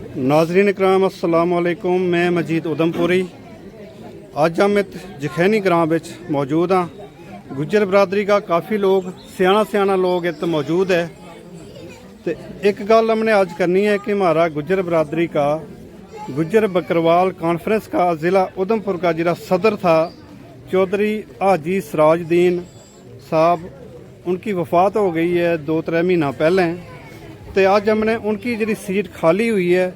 नाजरीन इकराम अस्सलाम वालेकुम। मैं मजीद उधमपुरी अज हम इत जखैनी ग्रां विच मौजूद हाँ। गुज्जर बरादरी का काफ़ी लोग सियाना लोग इत मौजूद है। तो एक गल हमने आज करनी है कि हमारा गुज्जर बरादरी का गुज्जर बकरवाल कॉन्फ्रेंस का ज़िला उधमपुर का जिला सदर था चौधरी हाजी सराजुद्दीन साहब, उनकी वफ़ात हो गई है 2-3 महीना पहले। तो अज हमने उनकी जी सीट खाली हुई है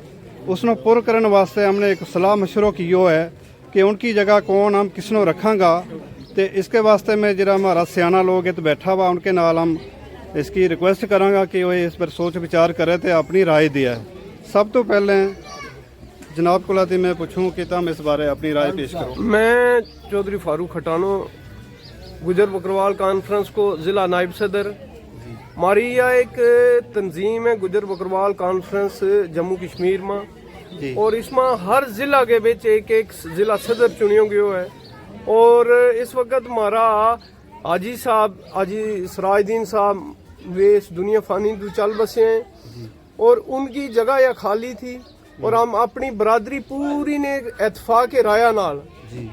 उसनों पुर करने वास्ते हमने एक सलाह मशवरा किया है कि उनकी जगह कौन हम किसनों रखांगा। तो इसके वास्ते में जरा हमारा सियाना लोग इत बैठा हुआ उनके नाल हम इसकी रिक्वेस्ट करांगा कि वो इस पर सोच विचार करे तो अपनी राय दिया है। सब तो पहले जनाब को लाती मैं पूछूं कि तुम इस बारे अपनी राय पेश करो। मैं चौधरी फारूक खटानो गुजर बकरवाल कॉन्फ्रेंस को ज़िला नायब सदर। हमारी यह एक तंजीम है गुजर बकरवाल कॉन्फ्रेंस जम्मू कश्मीर में, और इसमें हर ज़िला के बिच एक ज़िला सदर चुनियो गयो है। और इस वक्त हमारा हाजी साहब हाजी सराजुद्दीन साहब वे इस दुनिया फानी तो चल बसे हैं और उनकी जगह यह खाली थी और हम अपनी बरादरी पूरी ने इतफाक राया नाल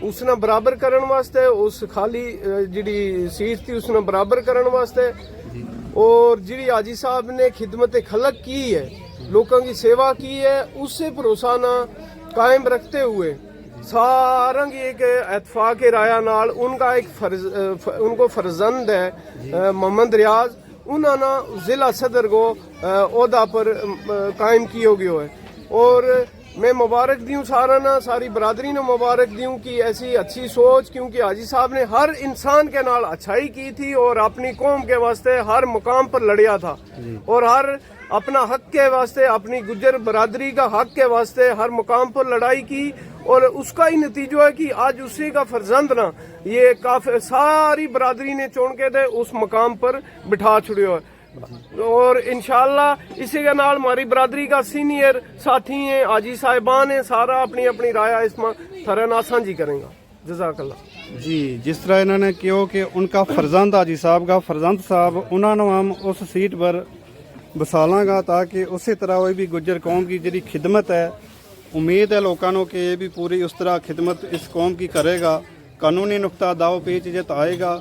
उसने बराबर करने वास्ते उस खाली जी सीट थी उसने बराबर करने वास्ते और जी हाजी साहब ने खिदमत खलक की है, लोगों की सेवा की है, उससे भरोसा ना कायम रखते हुए सारा की एक इतफाक राया नाल उनका एक उनको फर्जंद है मोहम्मद रियाज, उन्होंने ज़िला सदर को ओहदा पर कायम किया गया है। और मैं मुबारक दूँ सारा ना सारी बरादरी ने मुबारक दूँ कि ऐसी अच्छी सोच, क्योंकि हाजी साहब ने हर इंसान के नाल अच्छाई की थी और अपनी कौम के वास्ते हर मुकाम पर लड़िया था और हर अपना हक के वास्ते अपनी गुज्जर बरादरी का हक के वास्ते हर मुकाम पर लड़ाई की और उसका ही नतीजा है कि आज उसी का फर्जंद ना ये काफी सारी बरादरी ने चुन के दे उस मुकाम पर बिठा छुड़ियो है। और इंशाअल्लाह इसी के नाल हमारी बरादरी का सीनियर साथी हैं हाजी साहिबान हैं, सारा अपनी अपनी राय इसमें थरे ना साझी करेंगे। जज़ाकल्लाह जी। जिस तरह इन्होंने कहो कि उनका फर्जंद हाजी साहब का फर्जंद साहब उन्होंने हम उस सीट पर बसालांगा ताकि उसी तरह वही भी गुज्जर कौम की जी खिदमत है, उम्मीद है लोगों के ये भी पूरी उस तरह खिदमत इस कौम की करेगा, कानूनी नुकता दाव पेच जत आएगा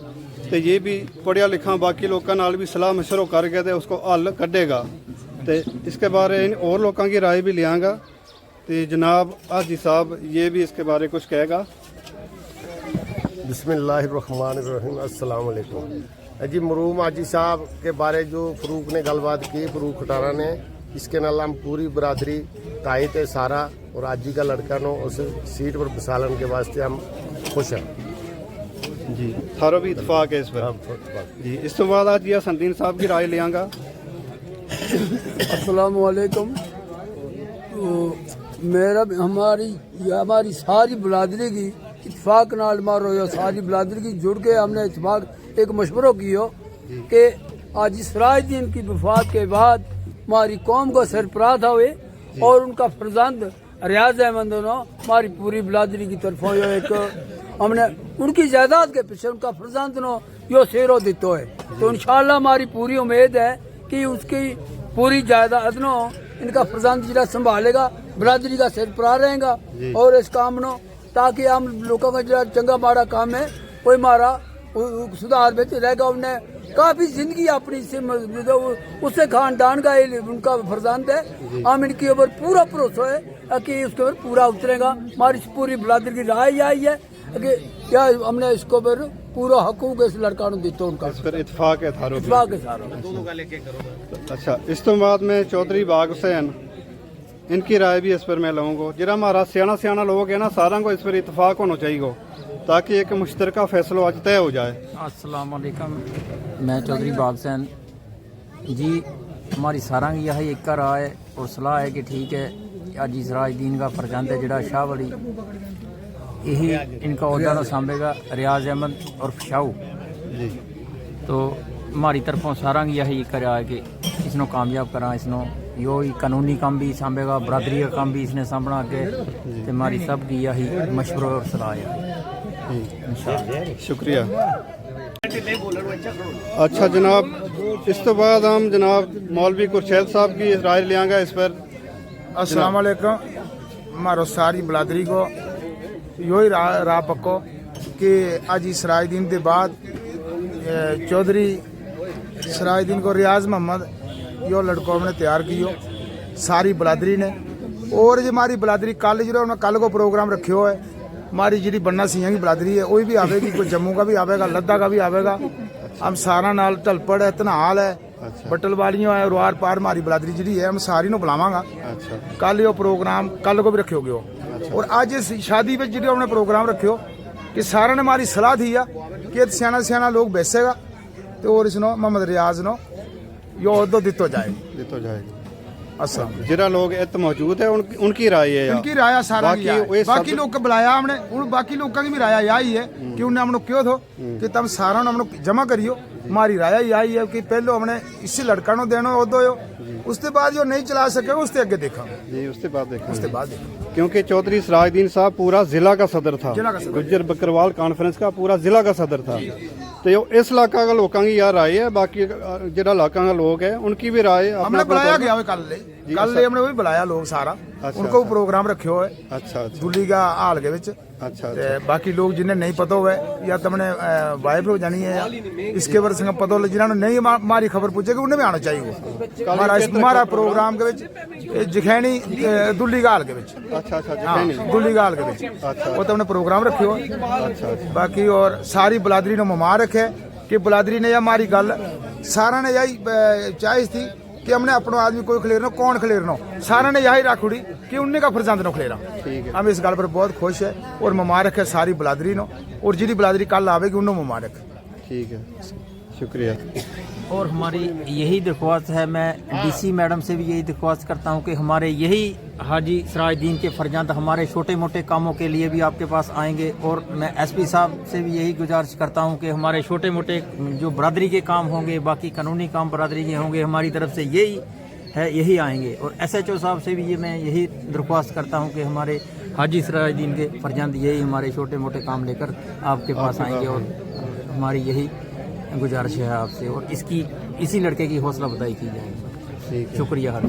तो ये भी पढ़िया लिखा बाकी लोगों नाल भी सलाह मशवरा करके तो उसको हल कढ़ेगा। तो इसके बारे और लोगों की राय भी लियांगा। तो जनाब हाजी साहब ये भी इसके बारे कुछ कहेगा। बिस्मिल्लाहिर्रहमानिर्रहीम, अस्सलाम वालेकुम जी। मरूम हाजी साहब के बारे जो फरूक ने गलबात की, फरूक खटारा ने, इसके नाल हम पूरी बरादरी तायत है सारा और हाजी का लड़का नो उस सीट पर बसालन के वास्ते हम खुश हैं जी। थारो भी इतफाक है इस पर जी। इस तो बाद आज संदीन साहब की राय लियांगा। अस्सलाम वालेकुम। तो मेरा हमारी सारी बरादरी की इतफाक नाल मारो या सारी बरादरी की जुड़ के हमने इतफाक एक मशवरा किया कि आज सराजुद्दीन की वफात के बाद हमारी कौम को सरपराह हुए और उनका फर्जंद रियाज अहमद हमारी पूरी बरादरी की तरफों एक हमने उनकी जायदाद के पीछे उनका फर्जंद नो यो शेरो दितो है। तो इंशाअल्लाह हमारी पूरी उम्मीद है कि उसकी पूरी जायदाद नो इनका फर्जंद जिला संभालेगा, बरादरी का सरपराह रहेगा और इस काम नो ताकि हम लोगों का जो चंगा माड़ा काम है कोई मारा सुधार में रहेगा। उन्हें काफी जिंदगी अपनी से उससे खानदान का उनका फर्जंद है, हम इनके ऊपर पूरा भरोसा है कि उसके ऊपर पूरा उतरेगा। हमारी पूरी बरादरी की राय आई है कि क्या हमने इसको पर पूरा हकूक इस लड़का ने दिता उनका इस पर इतफाक है थारो इतफाक है सारा। अच्छा, इस तो बाद में चौधरी बाग हुसैन इनकी राय भी इस पर मैं लूँगा। जरा हमारा सियाना लोग है ना सारा को इस पर इतफाक होना चाहिए ताकि एक मुश्तरका फैसला आज तय हो जाए। अस्सलाम वालेकुम, मैं चौधरी बाग हुसैन जी। हमारी सारा की यही एक राय और सलाह है कि ठीक है हाजी सराजुद्दीन का फर्जंद है जड़ा शाह वली यही इनका अहदा तो सांभेगा रियाज अहमद और शाहू जी। तो हमारी तरफों सारा की यही एक राय है कि इसनों कामयाब करा, इसनों यो ही कानूनी काम भी सांभेगा, बरादरी का काम भी इसने सांभना आगे। तो हमारी सब की यही मशवरा और सलाह है। शुक्रिया। अच्छा जनाब, इस तो बाद हम जनाब मौलवी कुरशैद साहब की राय लियांगा इस पर। अस्सलाम वालेकुम। मारो सारी बलादरी को यो ही राह पक्को कि आज सराजुद्दीन के बाद चौधरी सराजुद्दीन को रियाज मोहम्मद यो लड़कों ने तैयार कियो सारी बलादरी ने। और जो हमारी बलादरी कल जो कल को प्रोग्राम रखियो है, हमारी जी बन्ना सिंह की बलादरी है वही भी आवेगी, कोई जम्मू का भी आवेगा, लद्दा का भी आवेगा। हम सारा नाल ढलपड़ है, धनाल है, बटल वालियों है और आर पार हमारी बलादरी जी है, हम सारी नु बुलावांगा। कल यो प्रोग्राम कल को भी रखियो गयो। और आज इस शादी में जो हमने प्रोग्राम रखियो कि सारा ने हमारी सलाह थी है कि सियाना सियाना लोग बैसेगा तो और इसनो मोहम्मद रियाज नो यो अहदो दितो जाएगा। अच्छा जिरा लोग इत मौजूद है उनकी राय है उनकी राय सारा बाकी लोग को बुलाया हमने, उन बाकी लोगों की भी राय यही है कि उन्हें हमने क्यों थो कि तब सारा हमने जमा करियो। हमारी राय यही है कि पहले हमने इसी लड़का नो देना उदो उसके बाद जो नहीं चला सकेगा उसके आगे देखा जी, उसके बाद देखा। क्योंकि चौधरी सराजुद्दीन साहब पूरा जिला का सदर था, गुज्जर बकरवाल कॉन्फ्रेंस का पूरा जिला का सदर था। तो इस इलाका का लोगों की यार राय है, बाकी जो इलाका का लोग है उनकी भी राय हमने बुलाया गया कल हमने वही बुलाया लोग सारा। उनको प्रोग्राम रखियो है अच्छा दुली का हाल के विच। अच्छा बाकी लोग जिन्हें नहीं पता हुआ या तुमने वाइफ हो जानी है या इसके बारे में पता हो जिन्होंने नहीं हमारी खबर पूछेगी उन्हें भी आना चाहिए। हमारा प्रोग्राम के विच जखैनी दुली का हाल के विच। अच्छा दुली का हाल के विच वो तुमने प्रोग्राम रखियो। बाकी और सारी बलादरी ने मुमार रखे कि बलादरी ने हमारी गल सारा ने यही चाहे थी कि हमने अपना आदमी कोई खलेरना कौन खलेरना, सारा ने यही रख उड़ी कि उन्हीं का फरजंद नो खलेरा। हम इस गल पर बहुत खुश है और मुबारक है सारी बलादरी नो, और जिहदी बलादरी कल आवेगी उन्होंने मुबारक। ठीक है, शुक्रिया। और हमारी यही दरख्वास्त है, मैं डीसी मैडम से भी यही दरख्वास्त करता हूँ कि हमारे यही हाजी सराजुद्दीन के फरजंद हमारे छोटे मोटे कामों के लिए भी आपके पास आएंगे। और मैं एसपी साहब से भी यही गुजारिश करता हूँ कि हमारे छोटे मोटे जो बरादरी के काम होंगे, बाकी कानूनी काम बरादरी के होंगे, हमारी तरफ से यही है, यही आएंगे। और SHO साहब से भी ये मैं यही दरख्वास्त करता हूँ कि हमारे हाजी सराजुद्दीन के फरजंद यही हमारे छोटे मोटे काम लेकर आपके पास आएंगे। और हमारी यही गुजारिश है आपसे, और इसी लड़के की हौसला अफजाई की जाएगी। शुक्रिया हर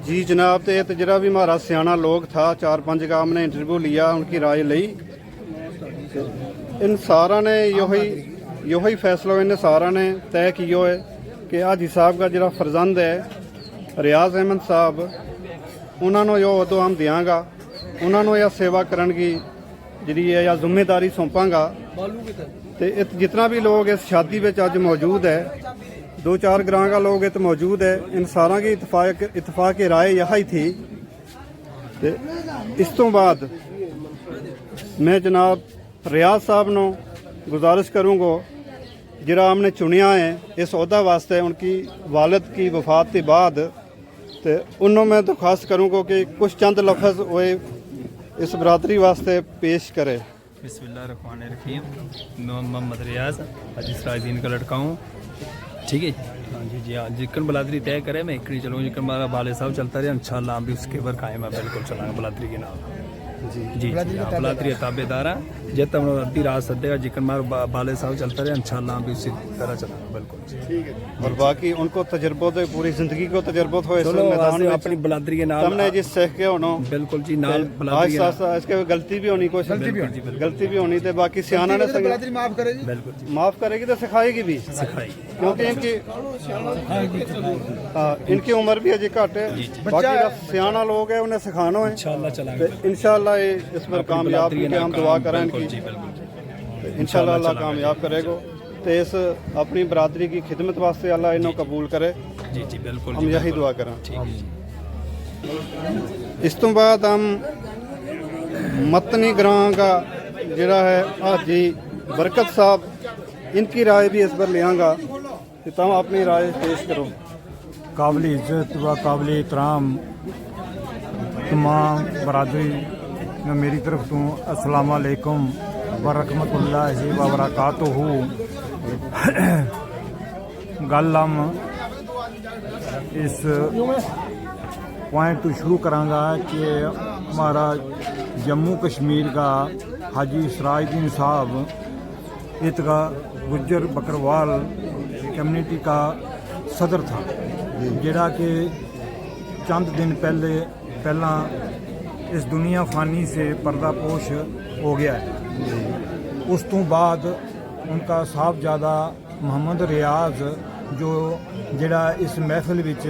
जी जनाब। तो जरा भी हमारा सियाना लोग था, 4-5 का हमने इंटरव्यू लिया, उनकी राय ली। इन सारा ने योही फैसला इन्हें सारा ने तय किया है कि हाजी साहब का जरा फरजंद है रियाज अहमद साहब, उन्होंने यो उदो हम देंगा, उन्होंने यह सेवा करने की जी है या जिम्मेदारी सौंपांगा। तो जितना भी लोग इस शादी में अज मौजूद है, 2-4 ग्रां का लोग इत मौजूद है, इन सारा की इतफाक राय यही थी। ते इस तो बाद मैं जनाब रियाज साहब नो गुजारिश करूँगा जिरा हमने चुनिया है इस अहदा वास्ते, उनकी वालिद की वफात के बाद, तो उन्होंने मैं दरख्वास्त करूँगा कि कुछ चंद लफ्ज़ वो इस बरादरी वास्ते पेश करे। बिस्मिल्लाहिर्रहमानिर्रहीम। मैं मोहम्मद रियाज हाजी सराजुद्दीन का लड़का हूँ। ठीक है हाँ जी हाँ, जिक्र बलादरी तय करे मैं एक नहीं चलूँगा, जिक्र हमारा बाले साहब चलता रहे इंशाल्लाह हम भी उसके ऊपर कायम है, बिल्कुल चलाएंगे बलादरी के नाम। जी बलादरी ताबेदार है, जब तक अद्धी रात सदेगा जिक्र हमारा बाले साहब चलता रहे इंशाल्लाह हम भी उसी तरह चलाएंगे, बिल्कुल। ठीक है। और बाकी उनको तजर्बो तो पूरी जिंदगी को तजर्बो हो इस मैदान में अपनी बलादरी के नाम हमने जिस सीख के होना, बिल्कुल जी नाल बलादरी इसके गलती भी होनी, कोई गलती भी होनी, तो बाकी सियाना ने माफ करेगी, बिल्कुल माफ करेगी तो सिखाएगी भी, क्योंकि इनकी उम्र भी अजय घट है। बाकी सियाना लोग है उन्हें सिखाना है इंशाल्लाह इस पर कामयाब हम दुआ करें इनकी, इंशाल्लाह अल्लाह कामयाब करेगा। तो इस अपनी बरादरी की खिदमत वास्ते अल्लाह इन्हों कबूल करे। जी जी बिल्कुल, हम यही दुआ करें। इस तो बाद हम मतनी ग्रां का जरा है हाजी बरकत साहब, इनकी राय भी इस पर लियांगा, तो तुम अपनी राय पेश करो। काबिल इज़्ज़त व काबिल एहतराम तमाम बरादरी में मेरी तरफ तो अस्सलाम वालेकुम व रहमतुल्लाहि व बरकातुहू। गल हम इस पॉइंट तो शुरू करांगा कि हमारा जम्मू कश्मीर का हाजी सराजुद्दीन साहब इतका गुज्जर बकरवाल कम्युनिटी का सदर था, जड़ा कि चंद दिन पहले पहला इस दुनिया फानी से पर्दापोश हो गया है। उस तो बाद उनका साहबजादा मोहम्मद रियाज जो जिहड़ा इस महफिल विच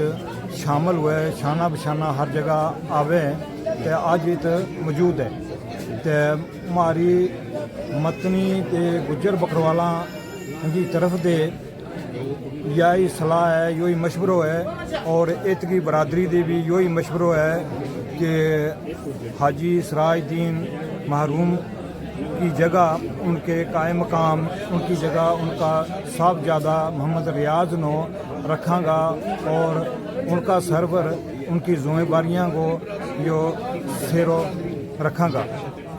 शामिल हुआ है, शाना बशाना हर जगह आवे ते अज इत मौजूद है। ते हमारी मतनी ते गुज्जर बकरवाला की तरफ दे यही सलाह है, यही मशवरो है और इतकी बरादरी दे भी यही मशवरो है कि हाजी सिराजुद्दीन महरूम की जगह उनके कायम मकाम उनकी जगह उनका साहबजादा मोहम्मद रियाज नो रखांगा और उनका सरवर उनकी जिम्मेदारियां को जो सिरो रखांगा।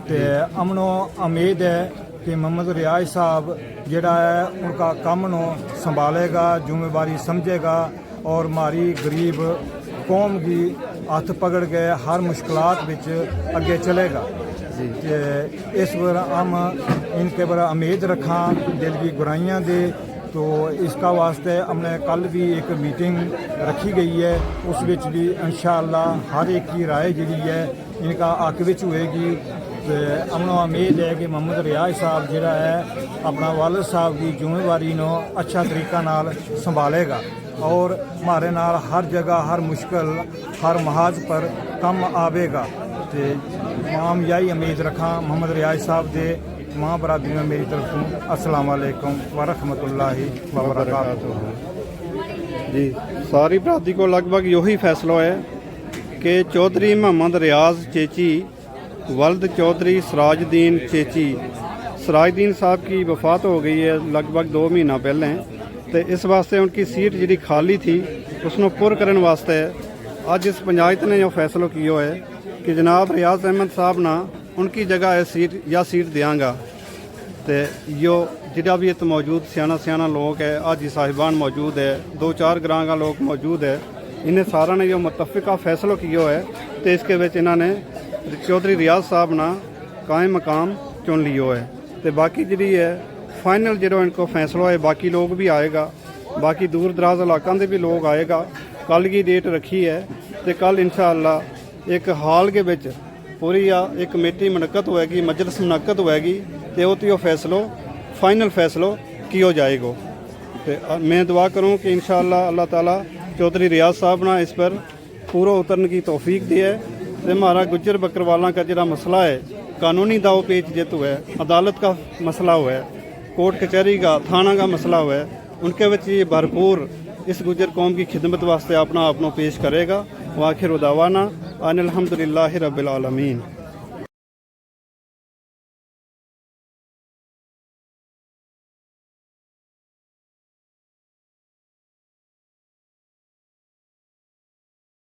तो अमनो उम्मीद है कि मोहम्मद रियाज साहब जिहड़ा है उनका काम नो संभालेगा, जिम्मेवारी समझेगा और हमारी गरीब कौम की हथ पकड़ के हर मुश्किलात विच अगे चलेगा। इस पर हम इनके पर उम्मीद रखा दिल की गुराइयाँ दे। तो इसका वास्ते हमने कल भी एक मीटिंग रखी गई है, उस विच भी इंशाअल्लाह हर एक की राय जी है इनका हक विच होएगी। तो हमने उम्मीद है कि मोहम्मद रियाज साहब जिहड़ा है अपना वालिद साहब की जिम्मेवारी नो अच्छा तरीका नाल संभालेगा और हमारे नाल हर जगह हर मुश्किल हर महाज पर कम आवेगा। तो तमाम यही उम्मीद रखा मोहम्मद रियाज साहब दे माँ बरादरी में मेरी तरफ अस्सलाम वालेकुम व रहमतुल्लाहि व बरकातुहू। जी, सारी बरादरी को लगभग यही फैसला है कि चौधरी मोहम्मद रियाज चेची वल्द चौधरी सिराजुद्दीन चेची सिराजुद्दीन साहब की वफात हो गई है लगभग 2 महीना पहले। तो इस वास्ते उनकी सीट जी खाली थी उसनों पुर करने वास्ते अज इस पंचायत ने जो फैसला किया है कि जनाब रियाज अहमद साहब ना उनकी जगह है सीट देंगा। तो यो जिहड़ा भी इतना मौजूद सियाना लोग है, हाजी साहिबान मौजूद है, 2-4 ग्रां का लोग मौजूद है, इन्हें सारा ने जो मुतफिका फैसला किया है तो इसके विच इन्होंने चौधरी रियाज साहब ना कायम मकाम चुन लियो है। तो बाकी जी है फाइनल जो इनको फैसला है बाकी लोग भी आएगा, बाकी दूर दराज इलाकों के भी लोग आएगा। कल की डेट रखी है तो कल इंशाअल्लाह एक हाल के विच पूरी एक कमेटी मुनक्कद होएगी, मजलिस मुनक्कद होएगी तो वो फैसलो फाइनल फैसलो किया जाएगा। तो मैं दुआ करूँ कि इंशाअल्लाह अल्लाह ताला चौधरी रियाज साहब ना इस पर पूरा उतरने की तौफीक दी है। तो हमारा गुज्जर बकरवाला का जो मसला है कानूनी दाव पेच जित हुआ है, अदालत का मसला हुआ है, कोर्ट कचहरी का थाना का मसला हुआ है, उनके बच्च ये भरपूर इस गुज्जर कौम की खिदमत वास्ते अपना पेश करेगा। वाखिर दावाना अनिल हम्दुलिल्लाहि रब्बिल आलमीन।